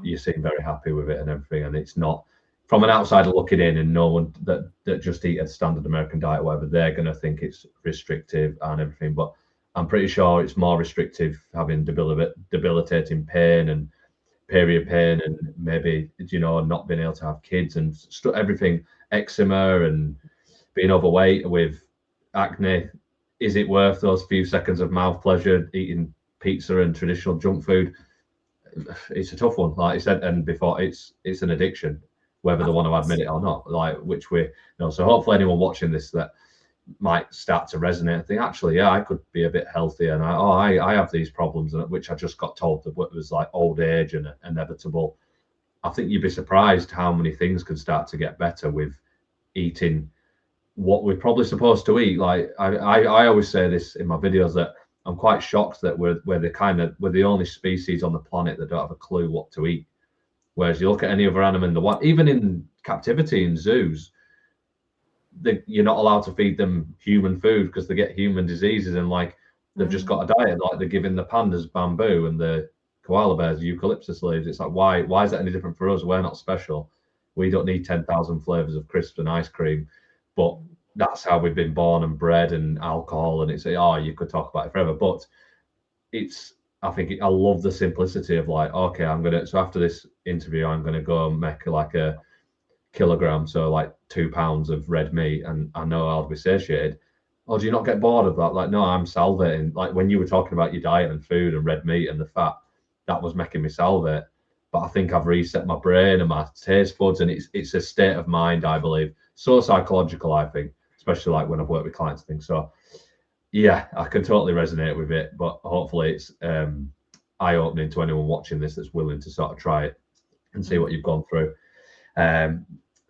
you seem very happy with it and everything. And it's not from an outsider looking in, and no one that just eat a standard American diet, or whatever, they're going to think it's restrictive and everything. But I'm pretty sure it's more restrictive having debilitating pain and period pain, and maybe, you know, not being able to have kids and everything, eczema and being overweight with acne. Is it worth those few seconds of mouth pleasure eating pizza and traditional junk food? It's a tough one, like I said, and before, it's an addiction, whether they want to admit it or not. Like, which we, you know, so hopefully anyone watching this that might start to resonate and think, actually, yeah, I could be a bit healthier, and I have these problems, and which I just got told that it was like old age and inevitable. I think you'd be surprised how many things can start to get better with eating what we're probably supposed to eat. Like I always say this in my videos, that I'm quite shocked that we're the only species on the planet that don't have a clue what to eat. Whereas you look at any other animal in the wild, even in captivity in zoos, you're not allowed to feed them human food because they get human diseases, and like they've just got a diet, like they're giving the pandas bamboo and the koala bears eucalyptus leaves. It's like, why is that any different for us? We're not special. We don't need 10,000 flavors of crisps and ice cream. But that's how we've been born and bred, and alcohol, and it's you could talk about it forever. But I love the simplicity of like, okay, so after this interview, I'm gonna go and make like a kilogram, so like 2 pounds of red meat, and I know I'll be satiated. Oh, do you not get bored of that? Like, no, I'm salivating. Like when you were talking about your diet and food and red meat and the fat, that was making me salivate. But I think I've reset my brain and my taste buds, and it's a state of mind, I believe. So psychological, I think, especially like when I've worked with clients and things. So yeah, I can totally resonate with it, but hopefully it's eye-opening to anyone watching this that's willing to sort of try it and see what you've gone through.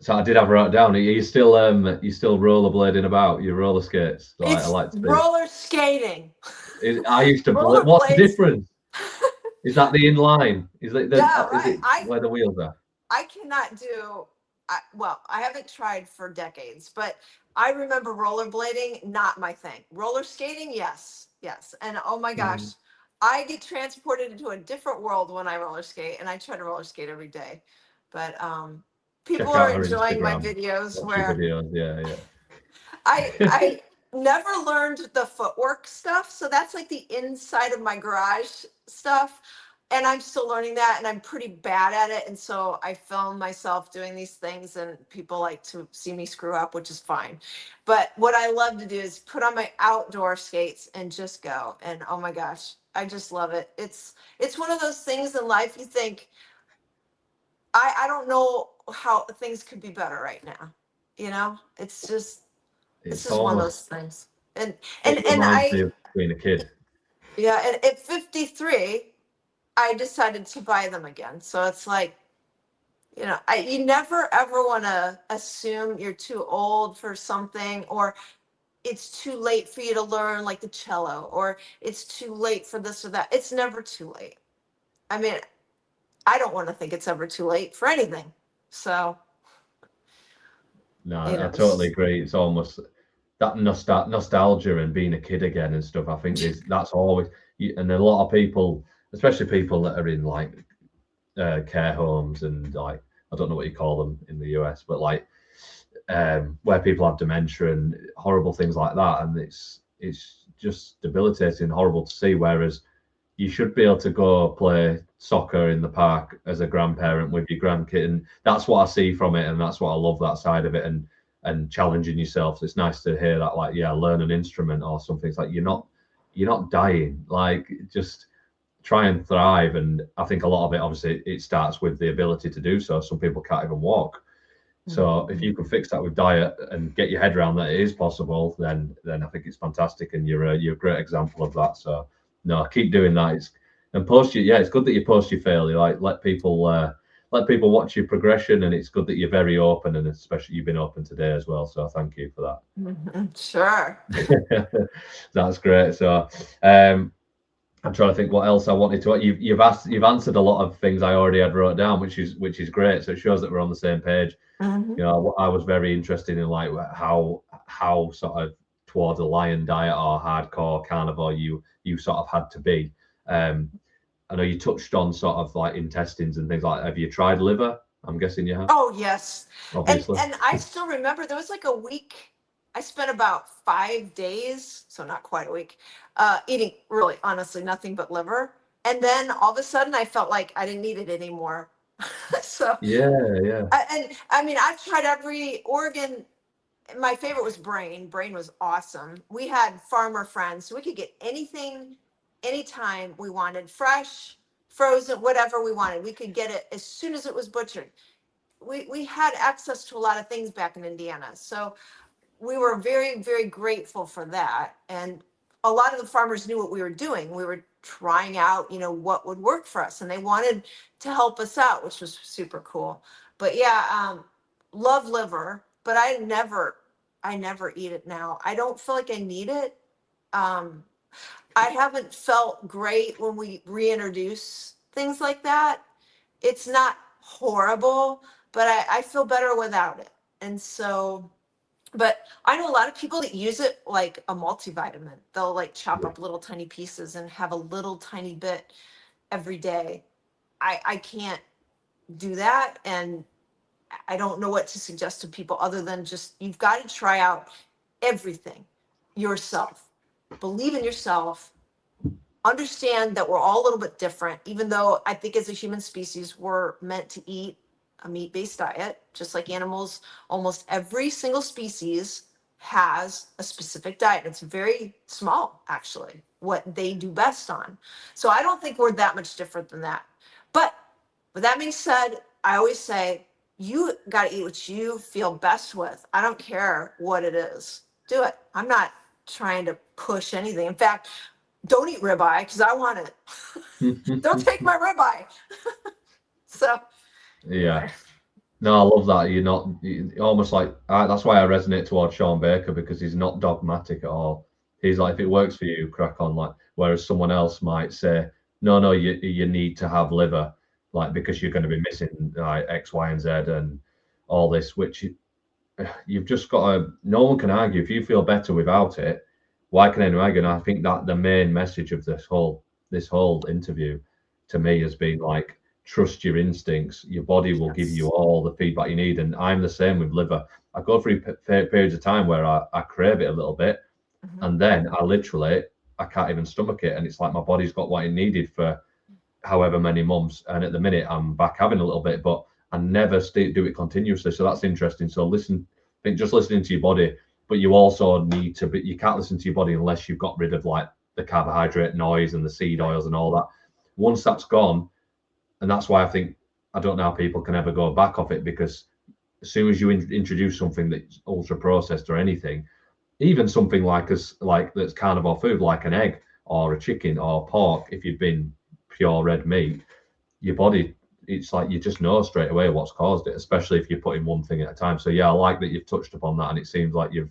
So I did have wrote down. Are you still rollerblading about your roller skates? Like, It's I like to roller skating. I used to. What's the difference? Is that the inline? Is it where the wheels are? I cannot do. Well, I haven't tried for decades, but I remember rollerblading, not my thing. Roller skating, yes. And oh my gosh, I get transported into a different world when I roller skate, and I try to roller skate every day. But people are enjoying my videos. Yeah. I never learned the footwork stuff, so that's like the inside of my garage stuff, and I'm still learning that, and I'm pretty bad at it. And so I film myself doing these things, and people like to see me screw up, which is fine. But what I love to do is put on my outdoor skates and just go. And oh my gosh, I just love it. It's one of those things in life you think, I don't know how things could be better right now. You know, it's just one of those things. And I being a kid. Yeah, and at 53, I decided to buy them again. So it's like, you know, you never ever want to assume you're too old for something, or it's too late for you to learn like the cello, or it's too late for this or that. It's never too late. I mean, I don't want to think it's ever too late for anything. So no, I totally agree. It's almost that nostalgia and being a kid again and stuff. I think that's always, and a lot of people especially people that are in like care homes and like, I don't know what you call them in the US, but like where people have dementia and horrible things like that, and it's just debilitating, horrible to see. Whereas you should be able to go play soccer in the park as a grandparent with your grandkid, and that's what I see from it, and that's what I love, that side of it, and challenging yourself. It's nice to hear that, like, yeah, learn an instrument or something. It's like you're not dying, like just try and thrive. And I think a lot of it, obviously, it starts with the ability to do so. Some people can't even walk. So if you can fix that with diet and get your head around that it is possible, then I think it's fantastic, and you're a great example of that. So no, keep doing that. And post your, yeah, it's good that you post your failure. Like let people watch your progression, and it's good that you're very open, and especially you've been open today as well. So thank you for Mhm. Sure. that. That's great. So I'm trying to think what else I wanted to. You've answered a lot of things I already had wrote down, which is great. So it shows that we're on the same page. Mhm. I was very interested in like how sort of towards a lion diet or hardcore carnivore you sort of had to be. Um, I know you touched on sort of like intestines and things like that. Have you tried liver? I'm guessing you have, Oh yes. obviously. And I still remember there was like a week I spent about 5 days, so not quite a week, eating really honestly nothing but liver. And then all of a sudden I felt like I didn't need it anymore. So Yeah, yeah, and I mean I've tried every organ. My favorite was brain. Brain was awesome. We had farmer friends, so we could get anything anytime we wanted, fresh, frozen, whatever we wanted. We could get it as soon as it was butchered. We had access to a lot of things back in Indiana. So we were very, very grateful for that. And a lot of the farmers knew what we were doing. We were trying out, what would work for us, and they wanted to help us out, which was super cool. But yeah, love liver, but I never eat it now. I don't feel like I need it. Um, I haven't felt great when we reintroduce things like that. It's not horrible, but I feel better without it. And so, but I know a lot of people that use it like a multivitamin. They'll like chop yeah. up little tiny pieces and have a little tiny bit every day. I can't do that. And I don't know what to suggest to people other than just you've got to try out everything yourself. Believe in yourself. Understand that we're all a little bit different, even though I think as a human species, we're meant to eat a meat based diet, just like animals. Almost every single species has a specific diet. It's very small, actually, what they do best on. So I don't think we're that much different than that. But with that being said, I always say, you got to eat what you feel best with. I don't care what it is. Do it. I'm not trying to push anything. In fact, don't eat ribeye because I want it. Don't take my ribeye. So Yeah. anyway. No, I love that. Almost like that's why I resonate towards Sean Baker, because he's not dogmatic at all. He's like, if it works for you, crack on. Like, whereas someone else might say, no, no, you need to have liver, like because you're going to be missing like X, Y, and Z, and all this, which you've just got to. No one can argue. If you feel better without it, why can anyone argue? And I think that the main message of this whole interview to me has been like, trust your instincts. Your body will give you Yes. all the feedback you need. And I'm the same with liver. I go through periods of time where I crave it a little bit, Mhm. and then I can't even stomach it, and it's like my body's got what it needed for however many months, and at the minute I'm back having a little bit, but I never do it continuously. So that's interesting. So I think just listening to your body, but you also need to. You can't listen to your body unless you've got rid of like the carbohydrate noise and the seed Right. oils and all that. Once that's gone, and that's why I think I don't know how people can ever go back off it, because as soon as you introduce something that's ultra processed or anything, even something like that's carnivore food, like an egg or a chicken or pork, if you've been pure red meat, your body, it's like you just know straight away what's caused it, especially if you're putting one thing at a time. So yeah, I like that you've touched upon that, and it seems like you're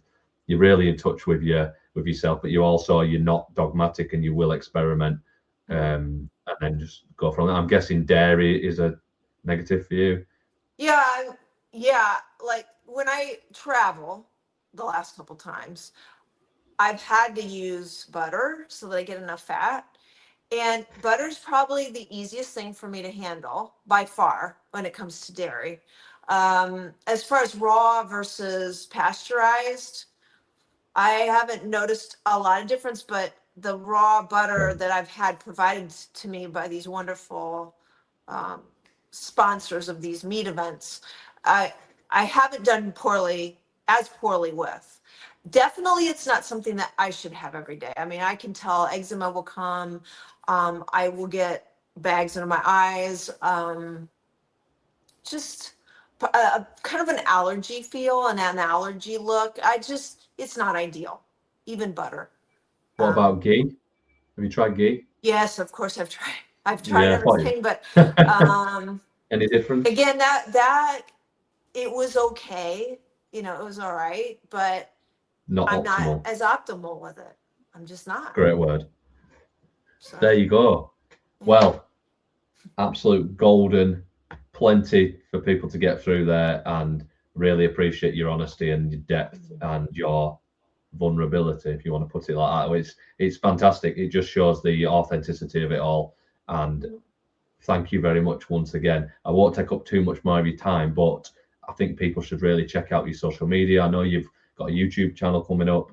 really in touch with yourself, but you're not dogmatic, and you will experiment, and then just go from there. I'm guessing dairy is a negative for you. Yeah, yeah. Like when I travel the last couple times, I've had to use butter so that I get enough fat. And butter's probably the easiest thing for me to handle by far when it comes to dairy. As far as raw versus pasteurized, I haven't noticed a lot of difference, but the raw butter that I've had provided to me by these wonderful um, sponsors of these meat events, I haven't done as poorly with. Definitely, it's not something that I should have every day. I mean, I can tell eczema will come. I will get bags under my eyes. Just kind of an allergy feel and an allergy look. It's not ideal. Even butter. What Um, about ghee? Have you tried ghee? yes, of course I've tried. I've tried Yeah, I thought you. everything, but um, Any difference? again, that it was okay. You know, it was all right, but Not I'm not optimal. as optimal with it. I'm just not. Great word. So There you go. yeah. Well, absolute golden, plenty for people to get through there, and really appreciate your honesty and your depth and your vulnerability, if you want to put it like that. It's fantastic. It just shows the authenticity of it all. And thank you very much once again. I won't take up too much more of your time, but I think people should really check out your social media. I know you've got a YouTube channel coming up,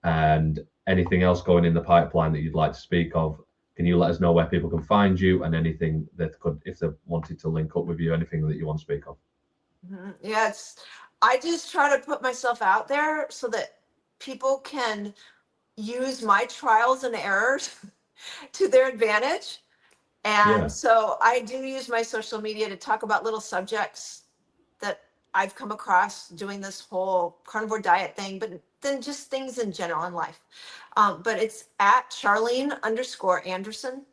and anything else going in the pipeline that you'd like to speak of. Can you let us know where people can find you, and anything that could, if they wanted to link up with you, anything that you want to speak of? Yeah, I just try to put myself out there so that people can use my trials and errors to their advantage. And Yeah, so I do use my social media to talk about little subjects that I've come across doing this whole carnivore diet thing, but then just things in general in life. But it's at Charlene underscore Andersen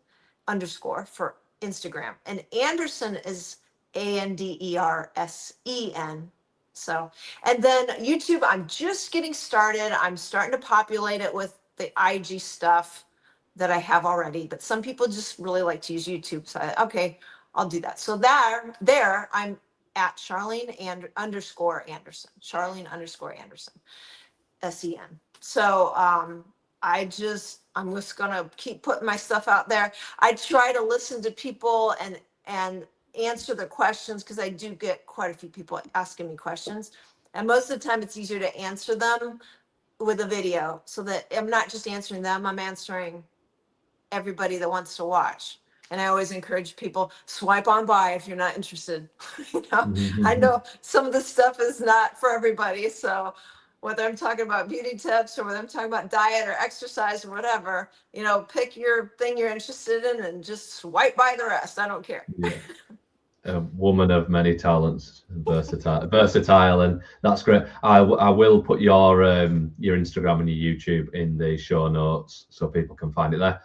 underscore for Instagram. And Andersen is Andersen. So, and then YouTube, I'm just getting started. I'm starting to populate it with the IG stuff that I have already, but some people just really like to use YouTube. So, okay, I'll do that. So there, I'm at Charlene and underscore Andersen, Charlene underscore Andersen, SEN. So I'm just gonna keep putting my stuff out there. I try to listen to people and answer the questions because I do get quite a few people asking me questions. And most of the time it's easier to answer them with a video so that I'm not just answering them, I'm answering everybody that wants to watch. And I always encourage people, swipe on by if you're not interested. I know some of the stuff is not for everybody. So whether I'm talking about beauty tips or whether I'm talking about diet or exercise or whatever, pick your thing you're interested in and just swipe by the rest. I don't care. yeah. A woman of many talents, versatile, and that's great. I will put your Instagram and your YouTube in the show notes so people can find it there,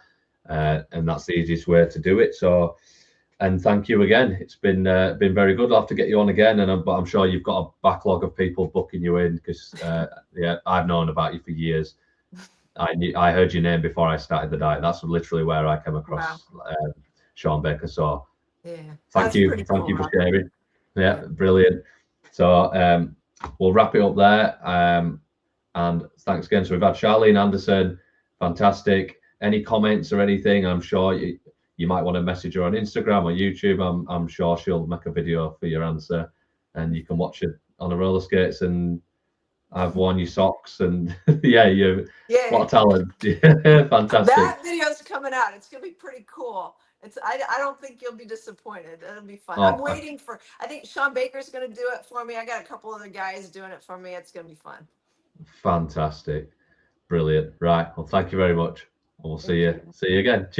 and that's the easiest way to do it. So, and thank you again. It's been very good. I'll have to get you on again, but I'm sure you've got a backlog of people booking you in because yeah, I've known about you for years. I heard your name before I started the diet. That's literally where I came Wow. across Sean Baker. So Yeah. thank That's you. pretty Thank cool, you for Rob. sharing. Yeah, Yeah. brilliant. So we'll wrap it up there. And thanks again. So we've had Charlene Andersen, fantastic. Any comments or anything? I'm sure you might want to message her on Instagram or YouTube. I'm sure she'll make a video for your answer, and you can watch it on the roller skates. And I've worn your socks, and yeah, what a talent. Yeah, fantastic. That video's coming out. It's gonna be pretty cool. I don't think you'll be disappointed. It'll be fun. I'm Oh, waiting for I think Sean Baker's gonna do it for me. I got a couple other guys doing it for me. It's gonna be fun. fantastic. Brilliant. Right. Well, thank you very much. And we'll Thank you. see you again. Cheers.